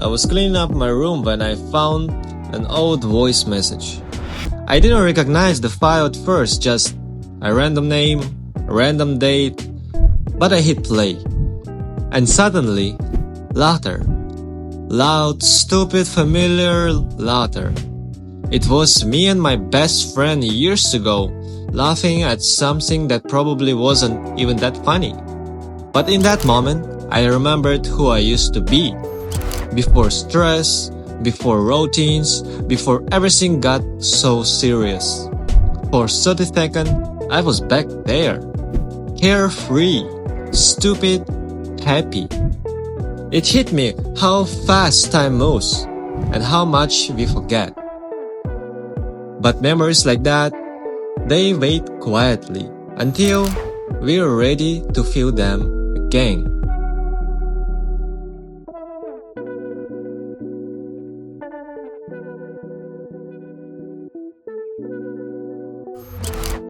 I was cleaning up my room when I found an old voice message. I didn't recognize the file at first, just a random name, a random date, but I hit play. And suddenly, laughter. Loud, stupid, familiar laughter. It was me and my best friend years ago, laughing at something that probably wasn't even that funny. But in that moment, I remembered who I used to be. Before stress, before routines, before everything got so serious. For 30 seconds, I was back there. Carefree, stupid, happy. It hit me how fast time moves and how much we forget. But memories like that, they wait quietly until we're ready to feel them again.